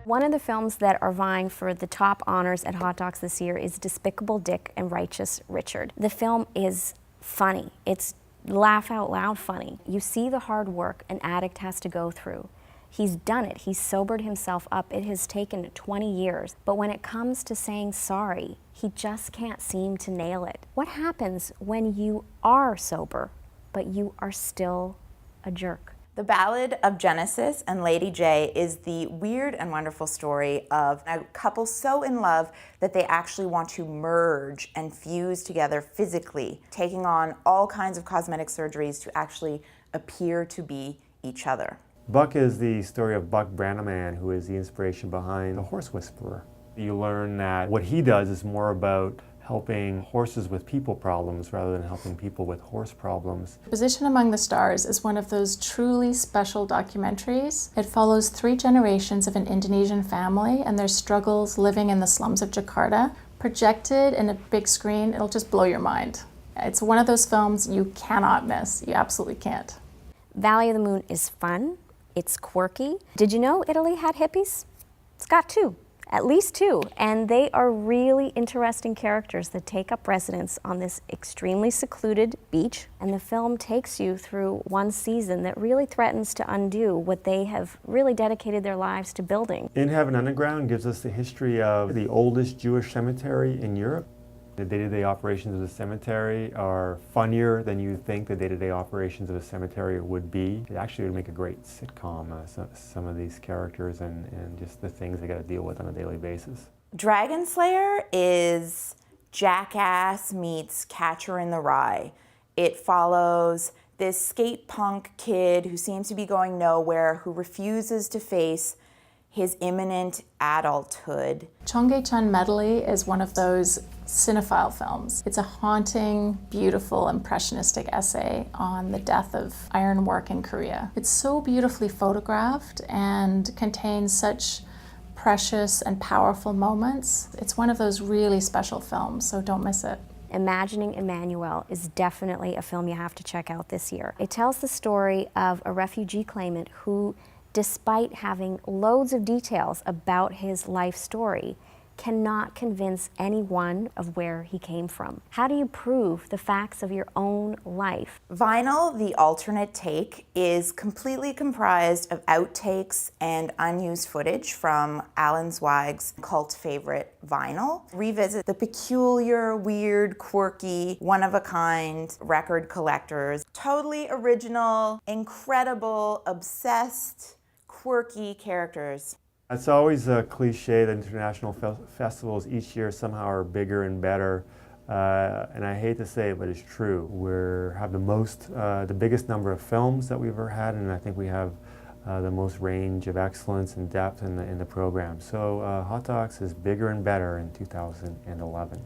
One of the films that are vying for the top honors at Hot Docs this year is Despicable Dick and Righteous Richard. The film is funny. It's laugh out loud funny. You see the hard work an addict has to go through. He's done it. He's sobered himself up. It has taken 20 years. But when it comes to saying sorry, he just can't seem to nail it. What happens when you are sober, but you are still a jerk? The Ballad of Genesis and Lady Jaye is the weird and wonderful story of a couple so in love that they actually want to merge and fuse together physically, taking on all kinds of cosmetic surgeries to actually appear to be each other. Buck is the story of Buck Brannaman, who is the inspiration behind The Horse Whisperer. You learn that what he does is more about helping horses with people problems rather than helping people with horse problems. Position Among the Stars is one of those truly special documentaries. It follows 3 generations of an Indonesian family and their struggles living in the slums of Jakarta. Projected in a big screen, it'll just blow your mind. It's one of those films you cannot miss. You absolutely can't. Valley of the Moon is fun. It's quirky. Did you know Italy had hippies? It's got 2. At least 2, and they are really interesting characters that take up residence on this extremely secluded beach, and the film takes you through one season that really threatens to undo what they have really dedicated their lives to building. In Heaven Underground gives us the history of the oldest Jewish cemetery in Europe. The day-to-day operations of the cemetery are funnier than you think the day-to-day operations of a cemetery would be. It actually would make a great sitcom, some of these characters and just the things they got to deal with on a daily basis. Dragonslayer is Jackass meets Catcher in the Rye. It follows this skate punk kid who seems to be going nowhere, who refuses to face his imminent adulthood. CHEONGGYECHEON Medley is one of those cinephile films. It's a haunting, beautiful, impressionistic essay on the death of ironwork in Korea. It's so beautifully photographed and contains such precious and powerful moments. It's one of those really special films, so don't miss it. Imagining Emmanuel is definitely a film you have to check out this year. It tells the story of a refugee claimant who, despite having loads of details about his life story, cannot convince anyone of where he came from. How do you prove the facts of your own life? Vinyl, the alternate take, is completely comprised of outtakes and unused footage from Alan Zweig's cult favorite Vinyl. Revisit the peculiar, weird, quirky, one-of-a-kind record collectors. Totally original, incredible, obsessed, quirky characters. It's always a cliche that international festivals each year somehow are bigger and better, and I hate to say it, but it's true. We have the biggest number of films that we've ever had, and I think we have the most range of excellence and depth in the program. So Hot Docs is bigger and better in 2011.